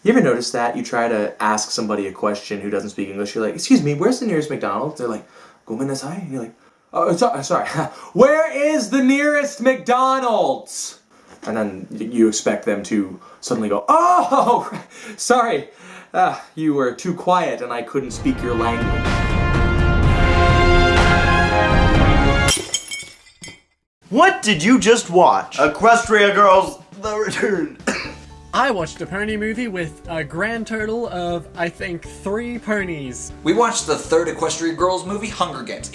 You ever notice that? You try to ask somebody a question who doesn't speak English. You're like, excuse me, where's the nearest McDonald's? They're like, Gomenasai? And you're like, oh, sorry. Where is the nearest McDonald's? And then you expect them to suddenly go, oh, sorry. You were too quiet and I couldn't speak your language. What did you just watch? Equestria Girls, The Return. I watched a pony movie with a grand total of, I think, 3 ponies. We watched the third Equestria Girls movie, Hunger Games.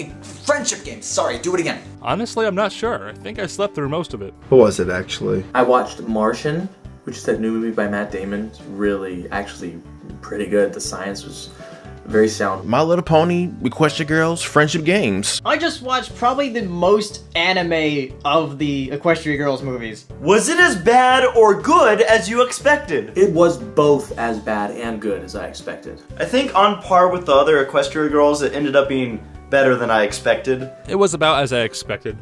Friendship Games. Sorry, do it again. Honestly, I'm not sure. I think I slept through most of it. What was it, actually? I watched Martian, which is that new movie by Matt Damon. It's really, actually, pretty good. The science was very sound. My Little Pony, Equestria Girls, Friendship Games. I just watched probably the most anime of the Equestria Girls movies. Was it as bad or good as you expected? It was both as bad and good as I expected. I think on par with the other Equestria Girls, it ended up being better than I expected. It was about as I expected.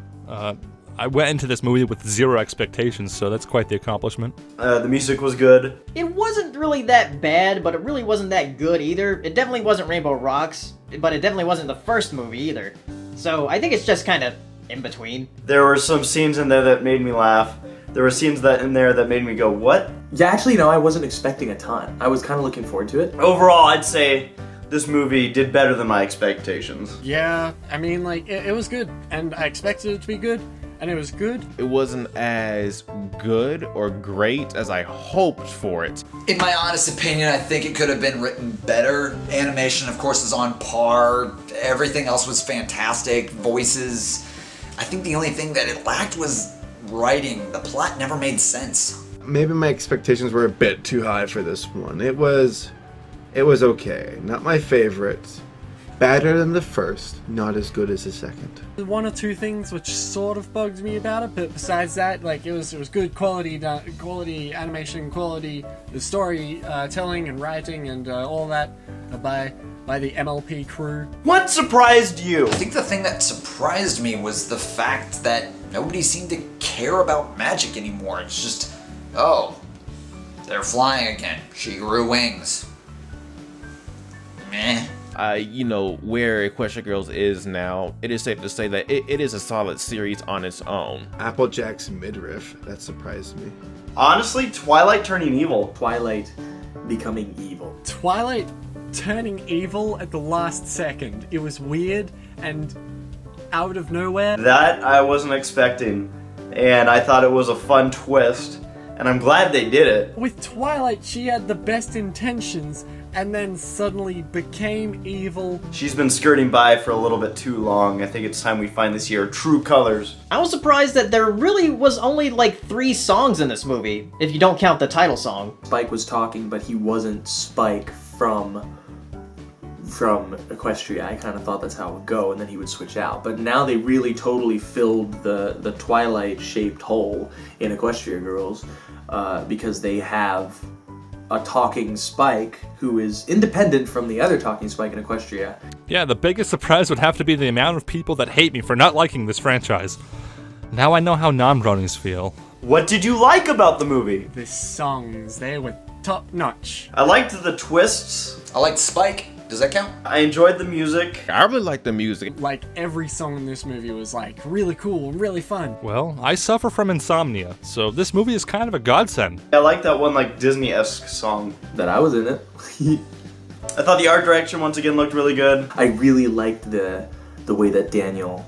I went into this movie with 0 expectations, so that's quite the accomplishment. The music was good. It wasn't really that bad, but it really wasn't that good either. It definitely wasn't Rainbow Rocks, but it definitely wasn't the first movie either. So I think it's just kind of in between. There were some scenes in there that made me laugh. There were scenes in there that made me go, what? Yeah, actually, no, I wasn't expecting a ton. I was kind of looking forward to it. Overall, I'd say this movie did better than my expectations. Yeah, I mean, like, it was good, and I expected it to be good. And it was good. It wasn't as good or great as I hoped for it. In my honest opinion, I think it could have been written better. Animation, of course, is on par. Everything else was fantastic. Voices. I think the only thing that it lacked was writing. The plot never made sense. Maybe my expectations were a bit too high for this one. It was okay. Not my favorite. Better than the first, not as good as the second. 1 or 2 things which sort of bugged me about it, but besides that, like, it was good quality animation, quality the story telling and writing and all that by the MLP crew. What surprised you? I think the thing that surprised me was the fact that nobody seemed to care about magic anymore. It's just, oh, they're flying again. She grew wings. Meh. Where Equestria Girls is now, it is safe to say that it is a solid series on its own. Applejack's midriff, that surprised me. Honestly, Twilight turning evil. Twilight becoming evil. Twilight turning evil at the last second. It was weird and out of nowhere. That I wasn't expecting, and I thought it was a fun twist, and I'm glad they did it. With Twilight, she had the best intentions, and then suddenly became evil. She's been skirting by for a little bit too long. I think it's time we finally see her true colors. I was surprised that there really was only like 3 songs in this movie, if you don't count the title song. Spike was talking, but he wasn't Spike from Equestria. I kind of thought that's how it would go, and then he would switch out. But now they really totally filled the Twilight-shaped hole in Equestria Girls because they have a talking Spike who is independent from the other talking Spike in Equestria. Yeah, the biggest surprise would have to be the amount of people that hate me for not liking this franchise. Now I know how non-bronies feel. What did you like about the movie? The songs, they were top notch. I liked the twists. I liked Spike. Does that count? I enjoyed the music. I really like the music. Like, every song in this movie was like really cool and really fun. Well, I suffer from insomnia, so this movie is kind of a godsend. I like that one like Disney-esque song. That I was in it. I thought the art direction once again looked really good. I really liked the way that Daniel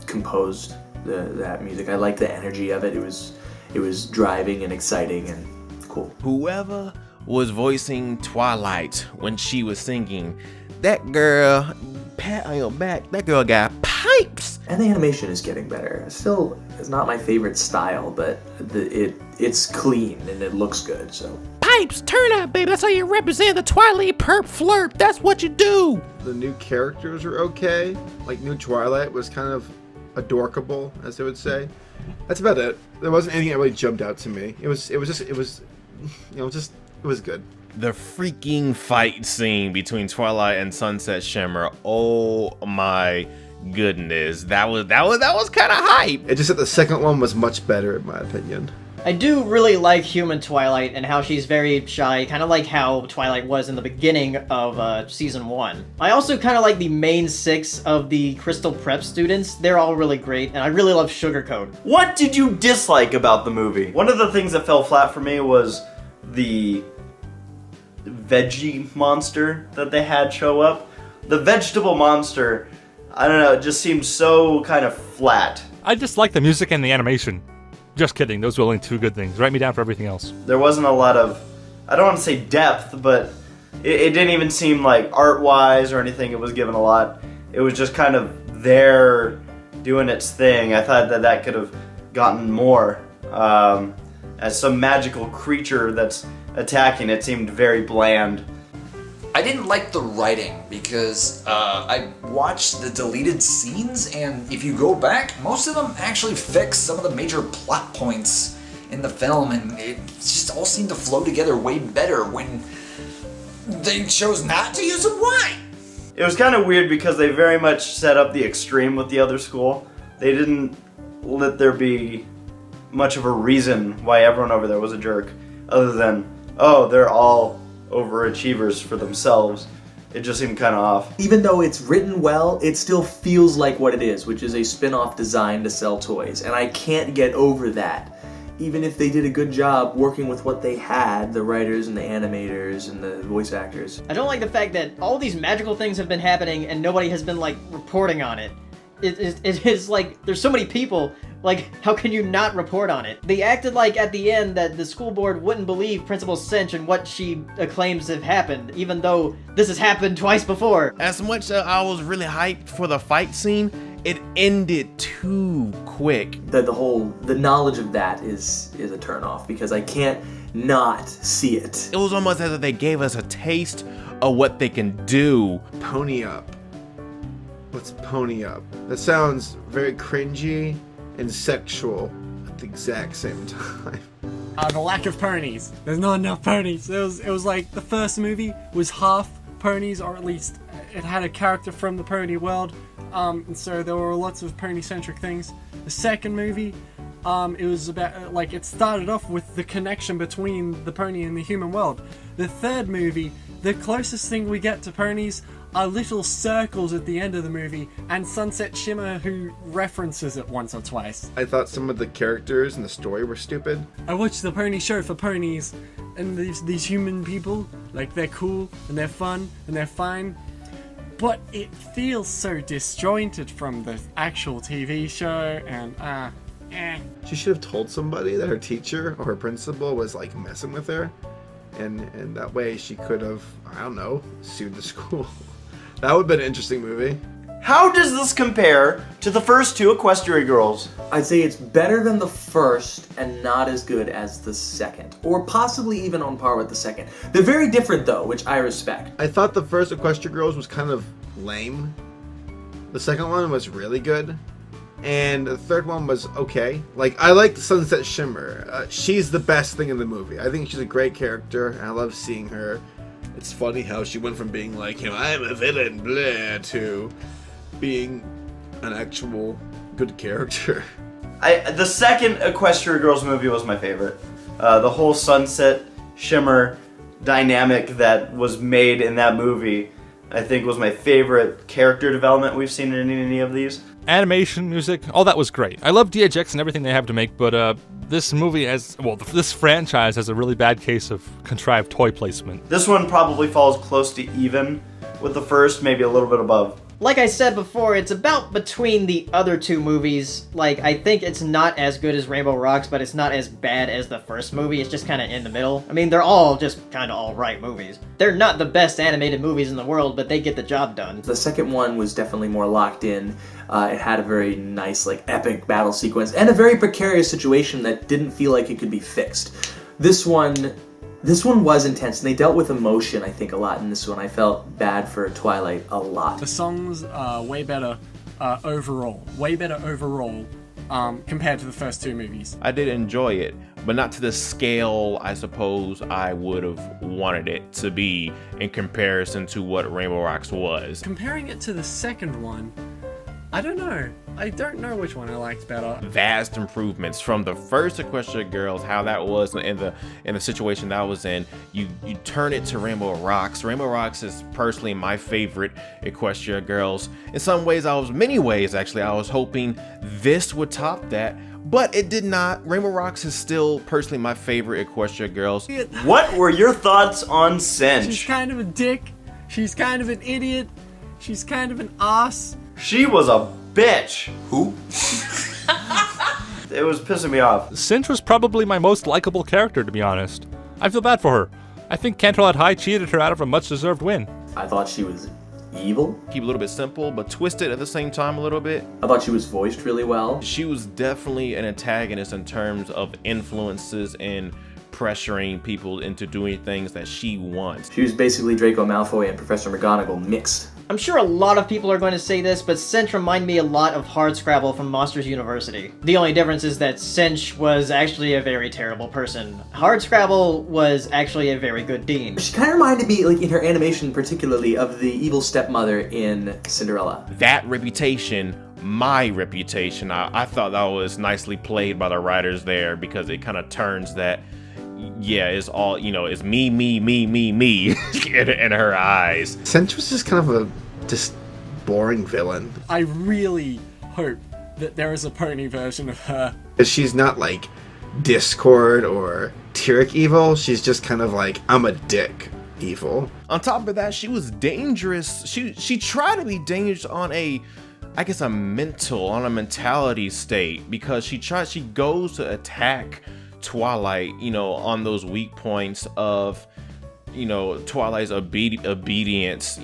composed that music. I liked the energy of it. It was driving and exciting and cool. Whoever was voicing Twilight when she was singing, that girl, pat on your back, that girl got pipes. And the animation is getting better. Still, it's not my favorite style, but it's clean and it looks good, so. Pipes, turn out, baby. That's how you represent the Twilight perp flirt. That's what you do. The new characters were okay. Like, new Twilight was kind of adorkable, as they would say. That's about it. There wasn't anything that really jumped out to me. It was good. The freaking fight scene between Twilight and Sunset Shimmer. Oh my goodness. That was kind of hype. It just that the second one was much better, in my opinion. I do really like human Twilight and how she's very shy, kind of like how Twilight was in the beginning of season 1. I also kind of like the main 6 of the Crystal Prep students. They're all really great, and I really love Sugarcoat. What did you dislike about the movie? One of the things that fell flat for me was the veggie monster that they had show up. The vegetable monster, I don't know, it just seemed so kind of flat. I just like the music and the animation. Just kidding, those were only 2 good things. Write me down for everything else. There wasn't a lot of, I don't want to say depth, but it didn't even seem like art-wise or anything it was given a lot. It was just kind of there doing its thing. I thought that could have gotten more. As some magical creature that's attacking, it seemed very bland. I didn't like the writing because I watched the deleted scenes, and if you go back, most of them actually fix some of the major plot points in the film, and it just all seemed to flow together way better when they chose not to use them. Why? It was kind of weird because they very much set up the extreme with the other school. They didn't let there be much of a reason why everyone over there was a jerk, other than, oh, they're all overachievers for themselves. It just seemed kind of off. Even though it's written well, it still feels like what it is, which is a spin-off designed to sell toys. And I can't get over that. Even if they did a good job working with what they had, the writers and the animators and the voice actors. I don't like the fact that all these magical things have been happening and nobody has been, like, reporting on it. It is like, there's so many people, like, how can you not report on it? They acted like at the end that the school board wouldn't believe Principal Cinch and what she claims have happened, even though this has happened twice before. As much as I was really hyped for the fight scene, it ended too quick. The knowledge of that is a turnoff because I can't not see it. It was almost as if they gave us a taste of what they can do. Pony up. Let's pony up. That sounds very cringy and sexual at the exact same time. The lack of ponies. There's not enough ponies. It was like the first movie was half ponies, or at least it had a character from the pony world. And so there were lots of pony-centric things. The second movie, it was about, like, it started off with the connection between the pony and the human world. The third movie, the closest thing we get to ponies are little circles at the end of the movie, and Sunset Shimmer, who references it once or twice. I thought some of the characters and the story were stupid. I watched the pony show for ponies, and these human people, like, they're cool, and they're fun, and they're fine, but it feels so disjointed from the actual TV show, and, She should have told somebody that her teacher or her principal was, like, messing with her, and that way she could have, I don't know, sued the school. That would have been an interesting movie. How does this compare to the first 2 Equestria Girls? I'd say it's better than the first and not as good as the second. Or possibly even on par with the second. They're very different though, which I respect. I thought the first Equestria Girls was kind of lame. The second one was really good. And the third one was okay. Like, I like Sunset Shimmer. She's the best thing in the movie. I think she's a great character, and I love seeing her. It's funny how she went from being like, you know, I'm a villain, blah, to being an actual good character. The second Equestria Girls movie was my favorite. The whole Sunset Shimmer dynamic that was made in that movie, I think, was my favorite character development we've seen in any of these. Animation, music, all that was great. I love DHX and everything they have to make, but this movie this franchise has a really bad case of contrived toy placement. This one probably falls close to even with the first, maybe a little bit above. Like I said before, it's about between the other 2 movies. Like, I think it's not as good as Rainbow Rocks, but it's not as bad as the first movie. It's just kind of in the middle. I mean, they're all just kind of alright movies. They're not the best animated movies in the world, but they get the job done. The second one was definitely more locked in. It had a very nice, like, epic battle sequence and a very precarious situation that didn't feel like it could be fixed. This one was intense, and they dealt with emotion, I think, a lot in this one. I felt bad for Twilight a lot. the songs are way better overall. Way better overall compared to the first 2 movies. I did enjoy it, but not to the scale I suppose I would have wanted it to be in comparison to what Rainbow Rocks was. Comparing it to the second one, I don't know. I don't know which one I liked better. Vast improvements from the first Equestria Girls, how that was in the situation that I was in. You turn it to Rainbow Rocks. Rainbow Rocks is personally my favorite Equestria Girls. In some ways, many ways actually, I was hoping this would top that, but it did not. Rainbow Rocks is still personally my favorite Equestria Girls. What were your thoughts on Cinch? She's kind of a dick. She's kind of an idiot. She's kind of an ass. She was a bitch. Who? It was pissing me off. Cinch was probably my most likable character, to be honest. I feel bad for her. I think Canterlot High cheated her out of a much-deserved win. I thought she was evil. Keep a little bit simple, but twisted at the same time a little bit. I thought she was voiced really well. She was definitely an antagonist in terms of influences and pressuring people into doing things that she wants. She was basically Draco Malfoy and Professor McGonagall mixed. I'm sure a lot of people are going to say this, but Cinch reminded me a lot of Hardscrabble from Monsters University. The only difference is that Cinch was actually a very terrible person. Hardscrabble was actually a very good dean. She kind of reminded me, like in her animation particularly, of the evil stepmother in Cinderella. That reputation, my reputation, I thought that was nicely played by the writers there, because it kind of turns that, yeah, it's all, it's me in her eyes. Cinch was just kind of a boring villain. I really hope that there is a pony version of her. She's not like Discord or Tyrek evil. She's just kind of like, I'm a dick evil. On top of that, she was dangerous. She tried to be dangerous on a mentality state, because she goes to attack Twilight, on those weak points of, Twilight's obedience,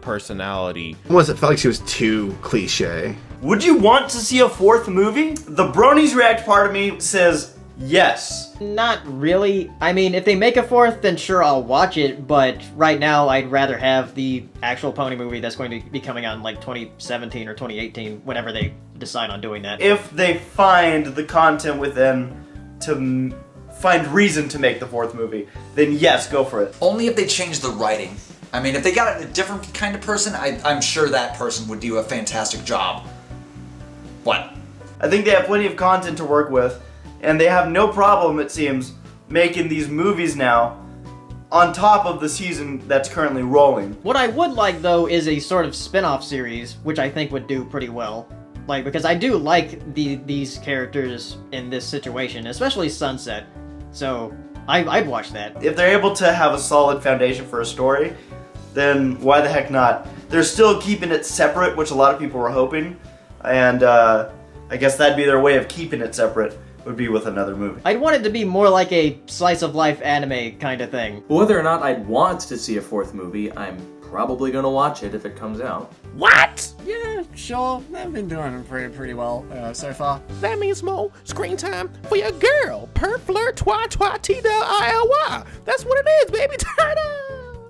personality. Almost it felt like she was too cliche. Would you want to see a fourth movie? The Bronies React part of me says yes. Not really. I mean, if they make a fourth, then sure, I'll watch it, but right now I'd rather have the actual pony movie that's going to be coming out in like 2017 or 2018, whenever they decide on doing that. If they find the content within to find reason to make the fourth movie, then yes, go for it. Only if they change the writing. I mean, if they got a different kind of person, I'm sure that person would do a fantastic job. What? I think they have plenty of content to work with, and they have no problem, it seems, making these movies now on top of the season that's currently rolling. What I would like, though, is a sort of spin-off series, which I think would do pretty well. Like, because I do like these characters in this situation, especially Sunset. So, I'd watch that. If they're able to have a solid foundation for a story, then why the heck not? They're still keeping it separate, which a lot of people were hoping, and I guess that'd be their way of keeping it separate, would be with another movie. I'd want it to be more like a slice-of-life anime kind of thing. Whether or not I'd want to see a fourth movie, I'm probably gonna watch it if it comes out. What? Yeah, sure. They've been doing pretty well so far. That means more screen time for your girl. Per flirt, T-I-L-Y. That's what it is, baby. Ta-da!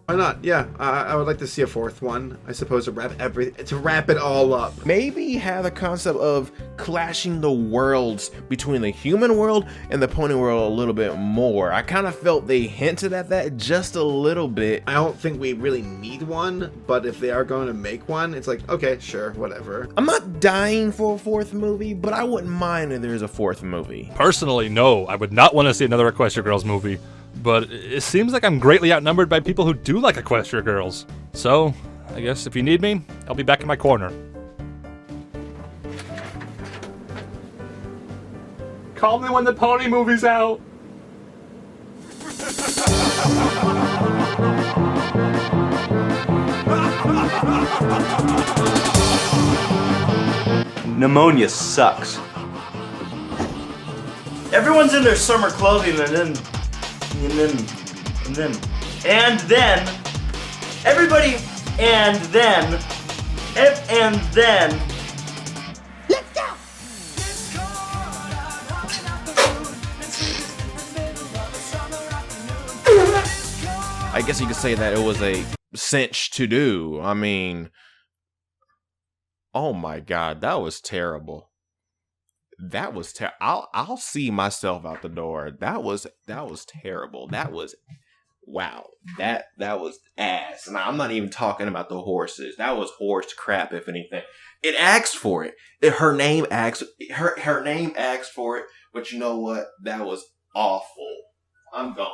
Why not? Yeah, I would like to see a fourth one. I suppose to wrap it all up. Maybe have the concept of clashing the worlds between the human world and the pony world a little bit more. I kind of felt they hinted at that just a little bit. I don't think we really need one, but if they are going to make one, it's like, okay, sure, whatever. I'm not dying for a fourth movie, but I wouldn't mind if there's a fourth movie. Personally, no, I would not want to see another Equestria Girls movie. But it seems like I'm greatly outnumbered by people who do like Equestria Girls. So, I guess if you need me, I'll be back in my corner. Call me when the pony movie's out. Pneumonia sucks. Everyone's in their summer clothing and then everybody and then Let's go! I guess you could say that it was a cinch to do. I mean, oh my God, that was terrible. That was I'll see myself out the door. That was terrible. That was wow, that was ass. And I'm not even talking about the horses. That was horse crap, if anything. It asked for it. Her name asked for it, but you know what? That was awful. I'm gone.